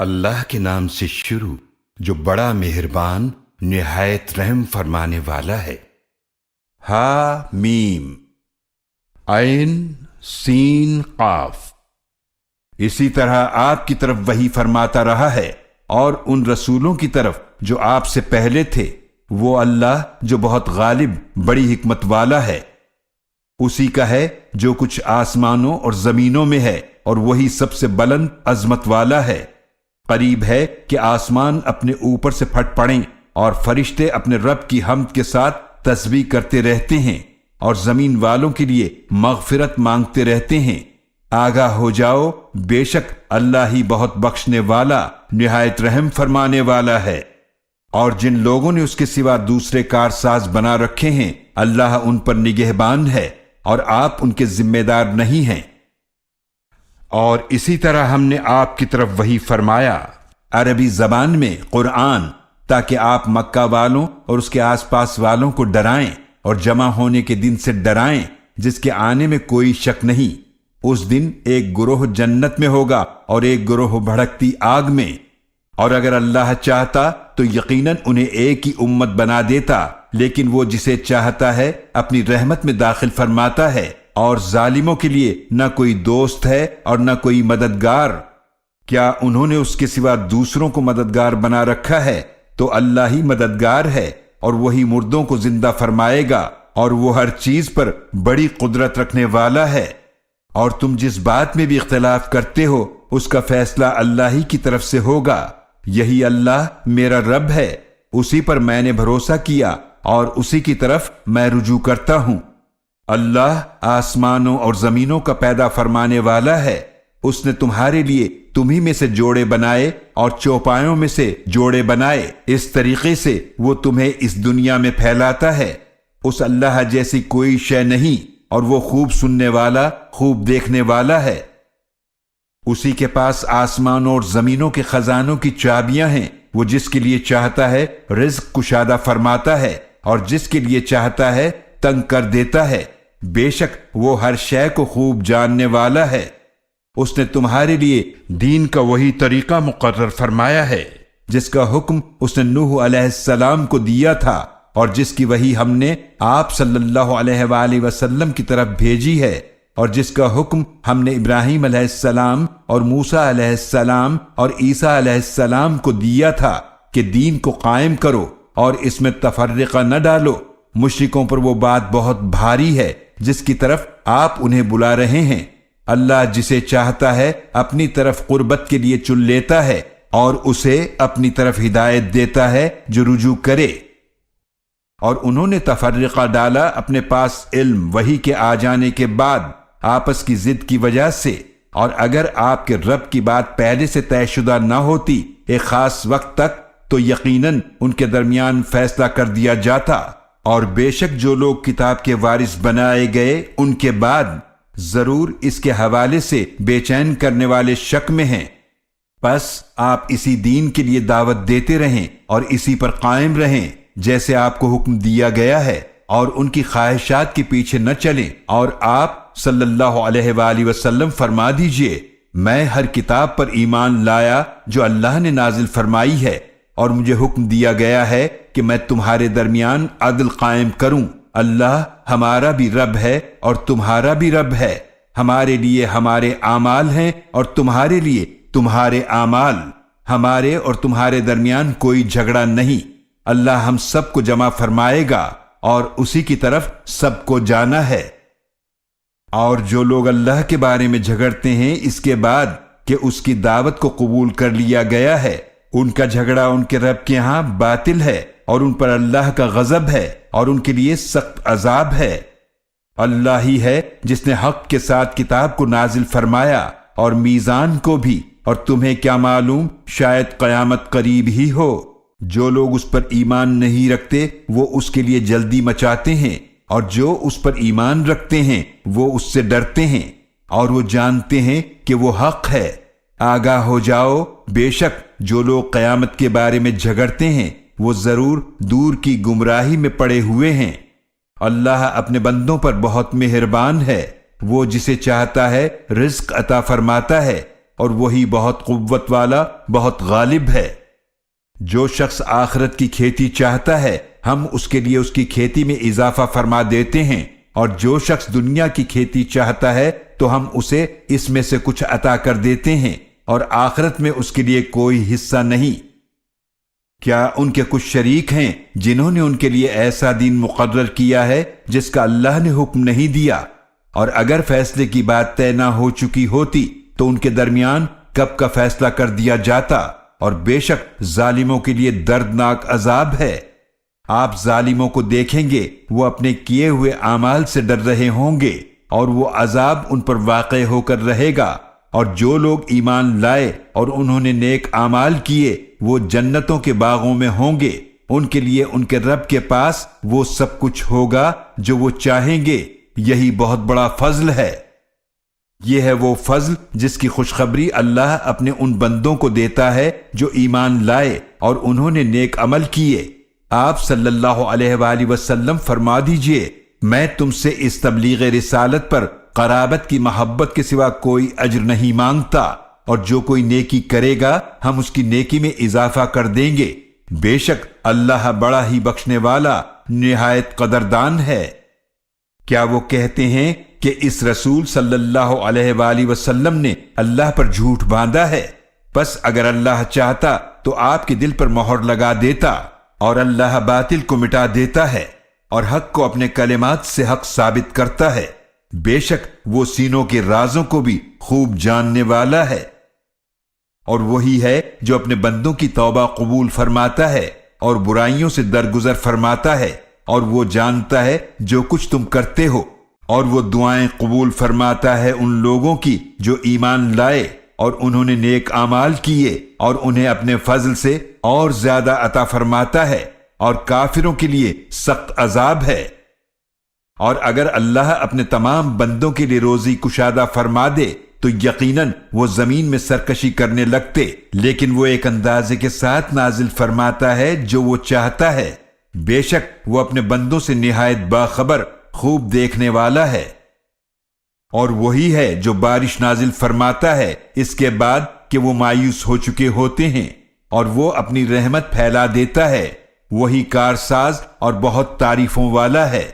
اللہ کے نام سے شروع جو بڑا مہربان نہایت رحم فرمانے والا ہے۔ ہا میم عین سین قاف۔ اسی طرح آپ کی طرف وحی فرماتا رہا ہے اور ان رسولوں کی طرف جو آپ سے پہلے تھے، وہ اللہ جو بہت غالب بڑی حکمت والا ہے۔ اسی کا ہے جو کچھ آسمانوں اور زمینوں میں ہے، اور وہی سب سے بلند عظمت والا ہے۔ قریب ہے کہ آسمان اپنے اوپر سے پھٹ پڑیں اور فرشتے اپنے رب کی حمد کے ساتھ تسبیح کرتے رہتے ہیں اور زمین والوں کے لیے مغفرت مانگتے رہتے ہیں۔ آگاہ ہو جاؤ، بے شک اللہ ہی بہت بخشنے والا نہایت رحم فرمانے والا ہے۔ اور جن لوگوں نے اس کے سوا دوسرے کارساز بنا رکھے ہیں، اللہ ان پر نگہبان ہے اور آپ ان کے ذمہ دار نہیں ہیں۔ اور اسی طرح ہم نے آپ کی طرف وحی فرمایا عربی زبان میں قرآن، تاکہ آپ مکہ والوں اور اس کے آس پاس والوں کو ڈرائیں اور جمع ہونے کے دن سے ڈرائیں جس کے آنے میں کوئی شک نہیں۔ اس دن ایک گروہ جنت میں ہوگا اور ایک گروہ بھڑکتی آگ میں، اور اگر اللہ چاہتا تو یقیناً انہیں ایک ہی امت بنا دیتا، لیکن وہ جسے چاہتا ہے اپنی رحمت میں داخل فرماتا ہے، اور ظالموں کے لیے نہ کوئی دوست ہے اور نہ کوئی مددگار۔ کیا انہوں نے اس کے سوا دوسروں کو مددگار بنا رکھا ہے؟ تو اللہ ہی مددگار ہے، اور وہی مردوں کو زندہ فرمائے گا، اور وہ ہر چیز پر بڑی قدرت رکھنے والا ہے۔ اور تم جس بات میں بھی اختلاف کرتے ہو، اس کا فیصلہ اللہ ہی کی طرف سے ہوگا۔ یہی اللہ میرا رب ہے، اسی پر میں نے بھروسہ کیا اور اسی کی طرف میں رجوع کرتا ہوں۔ اللہ آسمانوں اور زمینوں کا پیدا فرمانے والا ہے۔ اس نے تمہارے لیے تمہیں میں سے جوڑے بنائے اور چوپایوں میں سے جوڑے بنائے، اس طریقے سے وہ تمہیں اس دنیا میں پھیلاتا ہے۔ اس اللہ جیسی کوئی شے نہیں، اور وہ خوب سننے والا، خوب دیکھنے والا ہے۔ اسی کے پاس آسمانوں اور زمینوں کے خزانوں کی چابیاں ہیں۔ وہ جس کے لیے چاہتا ہے رزق کشادہ فرماتا ہے، اور جس کے لیے چاہتا ہے تنگ کر دیتا ہے۔ بے شک وہ ہر شے کو خوب جاننے والا ہے۔ اس نے تمہارے لیے دین کا وہی طریقہ مقرر فرمایا ہے جس کا حکم اس نے نوح علیہ السلام کو دیا تھا، اور جس کی وحی ہم نے آپ صلی اللہ علیہ وآلہ وسلم کی طرف بھیجی ہے، اور جس کا حکم ہم نے ابراہیم علیہ السلام اور موسیٰ علیہ السلام اور عیسیٰ علیہ السلام کو دیا تھا کہ دین کو قائم کرو اور اس میں تفرقہ نہ ڈالو۔ مشرکوں پر وہ بات بہت بھاری ہے جس کی طرف آپ انہیں بلا رہے ہیں۔ اللہ جسے چاہتا ہے اپنی طرف قربت کے لیے چن لیتا ہے، اور اسے اپنی طرف ہدایت دیتا ہے جو رجوع کرے۔ اور انہوں نے تفرقہ ڈالا اپنے پاس علم وحی کے آ جانے کے بعد آپس کی ضد کی وجہ سے، اور اگر آپ کے رب کی بات پہلے سے طے شدہ نہ ہوتی ایک خاص وقت تک، تو یقیناً ان کے درمیان فیصلہ کر دیا جاتا۔ اور بے شک جو لوگ کتاب کے وارث بنائے گئے ان کے بعد ضرور اس کے حوالے سے بے چین کرنے والے شک میں ہیں۔ پس آپ اسی دین کے لیے دعوت دیتے رہیں اور اسی پر قائم رہیں جیسے آپ کو حکم دیا گیا ہے، اور ان کی خواہشات کے پیچھے نہ چلیں۔ اور آپ صلی اللہ علیہ وآلہ وسلم فرما دیجئے، میں ہر کتاب پر ایمان لایا جو اللہ نے نازل فرمائی ہے، اور مجھے حکم دیا گیا ہے کہ میں تمہارے درمیان عدل قائم کروں۔ اللہ ہمارا بھی رب ہے اور تمہارا بھی رب ہے، ہمارے لیے ہمارے اعمال ہیں اور تمہارے لیے تمہارے اعمال، ہمارے اور تمہارے درمیان کوئی جھگڑا نہیں۔ اللہ ہم سب کو جمع فرمائے گا، اور اسی کی طرف سب کو جانا ہے۔ اور جو لوگ اللہ کے بارے میں جھگڑتے ہیں اس کے بعد کہ اس کی دعوت کو قبول کر لیا گیا ہے، ان کا جھگڑا ان کے رب کے ہاں باطل ہے، اور ان پر اللہ کا غضب ہے، اور ان کے لیے سخت عذاب ہے۔ اللہ ہی ہے جس نے حق کے ساتھ کتاب کو نازل فرمایا اور میزان کو بھی، اور تمہیں کیا معلوم شاید قیامت قریب ہی ہو۔ جو لوگ اس پر ایمان نہیں رکھتے وہ اس کے لیے جلدی مچاتے ہیں، اور جو اس پر ایمان رکھتے ہیں وہ اس سے ڈرتے ہیں، اور وہ جانتے ہیں کہ وہ حق ہے۔ آگاہ ہو جاؤ، بے شک جو لوگ قیامت کے بارے میں جھگڑتے ہیں وہ ضرور دور کی گمراہی میں پڑے ہوئے ہیں۔ اللہ اپنے بندوں پر بہت مہربان ہے، وہ جسے چاہتا ہے رزق عطا فرماتا ہے، اور وہی بہت قوت والا، بہت غالب ہے۔ جو شخص آخرت کی کھیتی چاہتا ہے ہم اس کے لیے اس کی کھیتی میں اضافہ فرما دیتے ہیں، اور جو شخص دنیا کی کھیتی چاہتا ہے تو ہم اسے اس میں سے کچھ عطا کر دیتے ہیں، اور آخرت میں اس کے لیے کوئی حصہ نہیں۔ کیا ان کے کچھ شریک ہیں جنہوں نے ان کے لیے ایسا دین مقرر کیا ہے جس کا اللہ نے حکم نہیں دیا؟ اور اگر فیصلے کی بات طے نہ ہو چکی ہوتی تو ان کے درمیان کب کا فیصلہ کر دیا جاتا، اور بے شک ظالموں کے لیے دردناک عذاب ہے۔ آپ ظالموں کو دیکھیں گے وہ اپنے کیے ہوئے اعمال سے ڈر رہے ہوں گے، اور وہ عذاب ان پر واقع ہو کر رہے گا۔ اور جو لوگ ایمان لائے اور انہوں نے نیک اعمال کیے وہ جنتوں کے باغوں میں ہوں گے، ان کے لیے ان کے رب کے پاس وہ سب کچھ ہوگا جو وہ چاہیں گے، یہی بہت بڑا فضل ہے۔ یہ ہے وہ فضل جس کی خوشخبری اللہ اپنے ان بندوں کو دیتا ہے جو ایمان لائے اور انہوں نے نیک عمل کیے۔ آپ صلی اللہ علیہ وآلہ وسلم فرما دیجئے، میں تم سے اس تبلیغ رسالت پر قرابت کی محبت کے سوا کوئی اجر نہیں مانگتا، اور جو کوئی نیکی کرے گا ہم اس کی نیکی میں اضافہ کر دیں گے، بے شک اللہ بڑا ہی بخشنے والا نہایت قدردان ہے۔ کیا وہ کہتے ہیں کہ اس رسول صلی اللہ علیہ وآلہ وسلم نے اللہ پر جھوٹ باندھا ہے؟ پس اگر اللہ چاہتا تو آپ کے دل پر مہر لگا دیتا، اور اللہ باطل کو مٹا دیتا ہے اور حق کو اپنے کلمات سے حق ثابت کرتا ہے۔ بے شک وہ سینوں کے رازوں کو بھی خوب جاننے والا ہے۔ اور وہی ہے جو اپنے بندوں کی توبہ قبول فرماتا ہے اور برائیوں سے درگزر فرماتا ہے، اور وہ جانتا ہے جو کچھ تم کرتے ہو، اور وہ دعائیں قبول فرماتا ہے ان لوگوں کی جو ایمان لائے اور انہوں نے نیک اعمال کیے، اور انہیں اپنے فضل سے اور زیادہ عطا فرماتا ہے، اور کافروں کے لیے سخت عذاب ہے۔ اور اگر اللہ اپنے تمام بندوں کے لیے روزی کشادہ فرما دے تو یقیناً وہ زمین میں سرکشی کرنے لگتے، لیکن وہ ایک اندازے کے ساتھ نازل فرماتا ہے جو وہ چاہتا ہے، بے شک وہ اپنے بندوں سے نہایت باخبر خوب دیکھنے والا ہے۔ اور وہی ہے جو بارش نازل فرماتا ہے اس کے بعد کہ وہ مایوس ہو چکے ہوتے ہیں، اور وہ اپنی رحمت پھیلا دیتا ہے، وہی کارساز اور بہت تعریفوں والا ہے۔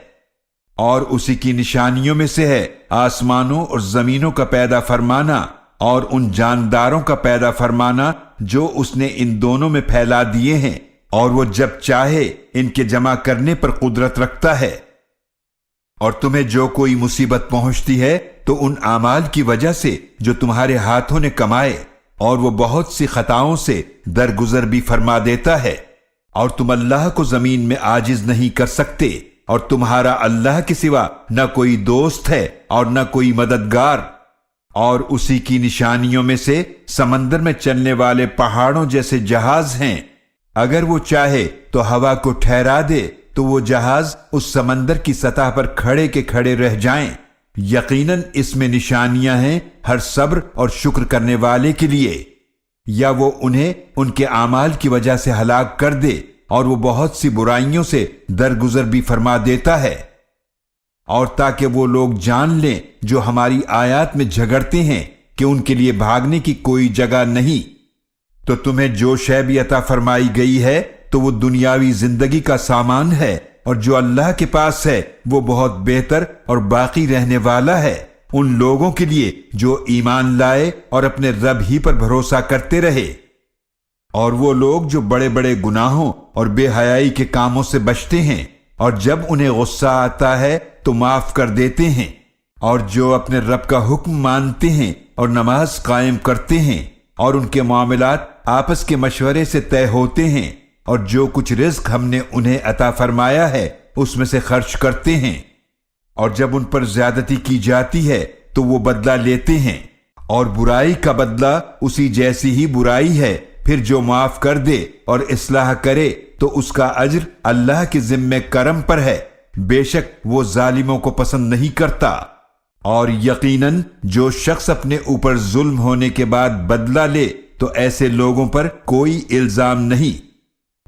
اور اسی کی نشانیوں میں سے ہے آسمانوں اور زمینوں کا پیدا فرمانا، اور ان جانداروں کا پیدا فرمانا جو اس نے ان دونوں میں پھیلا دیے ہیں، اور وہ جب چاہے ان کے جمع کرنے پر قدرت رکھتا ہے۔ اور تمہیں جو کوئی مصیبت پہنچتی ہے تو ان اعمال کی وجہ سے جو تمہارے ہاتھوں نے کمائے، اور وہ بہت سی خطاؤں سے درگزر بھی فرما دیتا ہے، اور تم اللہ کو زمین میں عاجز نہیں کر سکتے، اور تمہارا اللہ کے سوا نہ کوئی دوست ہے اور نہ کوئی مددگار۔ اور اسی کی نشانیوں میں سے سمندر میں چلنے والے پہاڑوں جیسے جہاز ہیں، اگر وہ چاہے تو ہوا کو ٹھہرا دے تو وہ جہاز اس سمندر کی سطح پر کھڑے کے کھڑے رہ جائیں۔ یقیناً اس میں نشانیاں ہیں ہر صبر اور شکر کرنے والے کے لیے۔ یا وہ انہیں ان کے اعمال کی وجہ سے ہلاک کر دے اور وہ بہت سی برائیوں سے درگزر بھی فرما دیتا ہے، اور تاکہ وہ لوگ جان لیں جو ہماری آیات میں جھگڑتے ہیں کہ ان کے لیے بھاگنے کی کوئی جگہ نہیں۔ تو تمہیں جو شے بھی عطا فرمائی گئی ہے تو وہ دنیاوی زندگی کا سامان ہے، اور جو اللہ کے پاس ہے وہ بہت بہتر اور باقی رہنے والا ہے ان لوگوں کے لیے جو ایمان لائے اور اپنے رب ہی پر بھروسہ کرتے رہے۔ اور وہ لوگ جو بڑے بڑے گناہوں اور بے حیائی کے کاموں سے بچتے ہیں، اور جب انہیں غصہ آتا ہے تو معاف کر دیتے ہیں، اور جو اپنے رب کا حکم مانتے ہیں اور نماز قائم کرتے ہیں، اور ان کے معاملات آپس کے مشورے سے طے ہوتے ہیں، اور جو کچھ رزق ہم نے انہیں عطا فرمایا ہے اس میں سے خرچ کرتے ہیں، اور جب ان پر زیادتی کی جاتی ہے تو وہ بدلہ لیتے ہیں، اور برائی کا بدلہ اسی جیسی ہی برائی ہے، پھر جو معاف کر دے اور اصلاح کرے تو اس کا اجر اللہ کے ذمے کرم پر ہے، بے شک وہ ظالموں کو پسند نہیں کرتا۔ اور یقیناً جو شخص اپنے اوپر ظلم ہونے کے بعد بدلہ لے تو ایسے لوگوں پر کوئی الزام نہیں،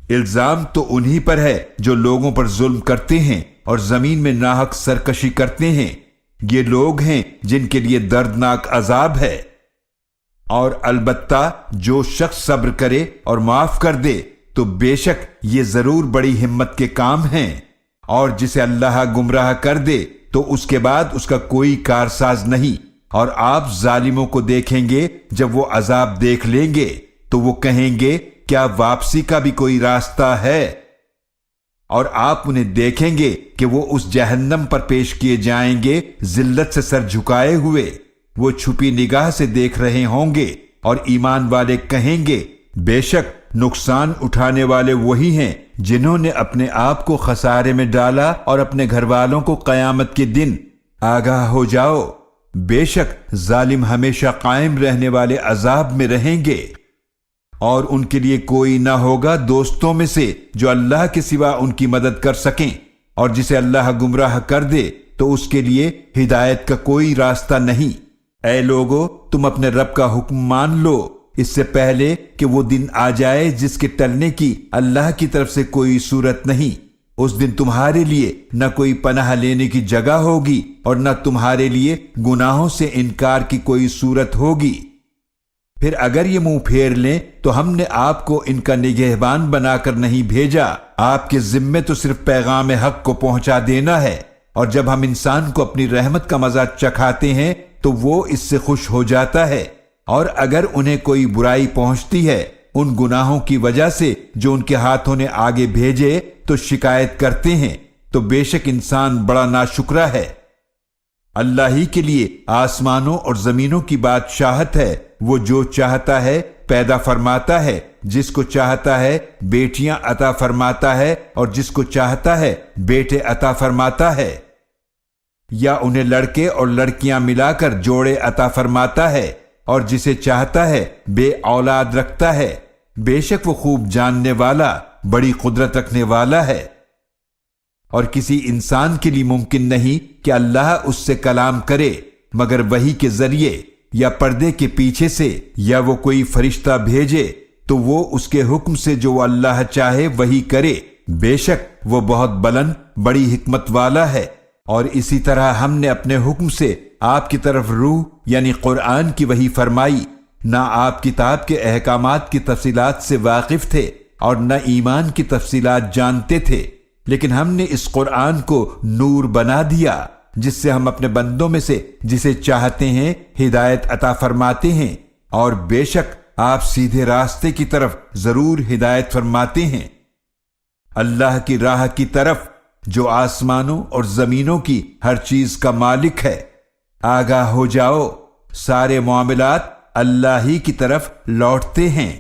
الزام تو انہی پر ہے جو لوگوں پر ظلم کرتے ہیں اور زمین میں ناحق سرکشی کرتے ہیں، یہ لوگ ہیں جن کے لیے دردناک عذاب ہے۔ اور البتہ جو شخص صبر کرے اور معاف کر دے تو بے شک یہ ضرور بڑی ہمت کے کام ہیں، اور جسے اللہ گمراہ کر دے تو اس کے بعد اس کا کوئی کارساز نہیں۔ اور آپ ظالموں کو دیکھیں گے جب وہ عذاب دیکھ لیں گے تو وہ کہیں گے کیا واپسی کا بھی کوئی راستہ ہے؟ اور آپ انہیں دیکھیں گے کہ وہ اس جہنم پر پیش کیے جائیں گے ذلت سے سر جھکائے ہوئے، وہ چھپی نگاہ سے دیکھ رہے ہوں گے، اور ایمان والے کہیں گے بے شک نقصان اٹھانے والے وہی ہیں جنہوں نے اپنے آپ کو خسارے میں ڈالا اور اپنے گھر والوں کو قیامت کے دن آگاہ ہو جاؤ، بے شک ظالم ہمیشہ قائم رہنے والے عذاب میں رہیں گے، اور ان کے لیے کوئی نہ ہوگا دوستوں میں سے جو اللہ کے سوا ان کی مدد کر سکیں، اور جسے اللہ گمراہ کر دے تو اس کے لیے ہدایت کا کوئی راستہ نہیں۔ اے لوگو، تم اپنے رب کا حکم مان لو اس سے پہلے کہ وہ دن آ جائے جس کے ٹلنے کی اللہ کی طرف سے کوئی صورت نہیں۔ اس دن تمہارے لیے نہ کوئی پناہ لینے کی جگہ ہوگی اور نہ تمہارے لیے گناہوں سے انکار کی کوئی صورت ہوگی۔ پھر اگر یہ منہ پھیر لیں تو ہم نے آپ کو ان کا نگہبان بنا کر نہیں بھیجا، آپ کے ذمے تو صرف پیغام حق کو پہنچا دینا ہے، اور جب ہم انسان کو اپنی رحمت کا مزہ چکھاتے ہیں تو وہ اس سے خوش ہو جاتا ہے، اور اگر انہیں کوئی برائی پہنچتی ہے ان گناہوں کی وجہ سے جو ان کے ہاتھوں نے آگے بھیجے تو شکایت کرتے ہیں، تو بے شک انسان بڑا ناشکرا ہے۔ اللہ ہی کے لیے آسمانوں اور زمینوں کی بادشاہت ہے، وہ جو چاہتا ہے پیدا فرماتا ہے، جس کو چاہتا ہے بیٹیاں عطا فرماتا ہے، اور جس کو چاہتا ہے بیٹے عطا فرماتا ہے، یا انہیں لڑکے اور لڑکیاں ملا کر جوڑے عطا فرماتا ہے، اور جسے چاہتا ہے بے اولاد رکھتا ہے، بے شک وہ خوب جاننے والا بڑی قدرت رکھنے والا ہے۔ اور کسی انسان کے لیے ممکن نہیں کہ اللہ اس سے کلام کرے مگر وحی کے ذریعے یا پردے کے پیچھے سے، یا وہ کوئی فرشتہ بھیجے تو وہ اس کے حکم سے جو اللہ چاہے وہی کرے، بے شک وہ بہت بلند بڑی حکمت والا ہے۔ اور اسی طرح ہم نے اپنے حکم سے آپ کی طرف روح یعنی قرآن کی وحی فرمائی، نہ آپ کتاب کے احکامات کی تفصیلات سے واقف تھے اور نہ ایمان کی تفصیلات جانتے تھے، لیکن ہم نے اس قرآن کو نور بنا دیا جس سے ہم اپنے بندوں میں سے جسے چاہتے ہیں ہدایت عطا فرماتے ہیں، اور بے شک آپ سیدھے راستے کی طرف ضرور ہدایت فرماتے ہیں۔ اللہ کی راہ کی طرف جو آسمانوں اور زمینوں کی ہر چیز کا مالک ہے، آگاہ ہو جاؤ، سارے معاملات اللہ ہی کی طرف لوٹتے ہیں۔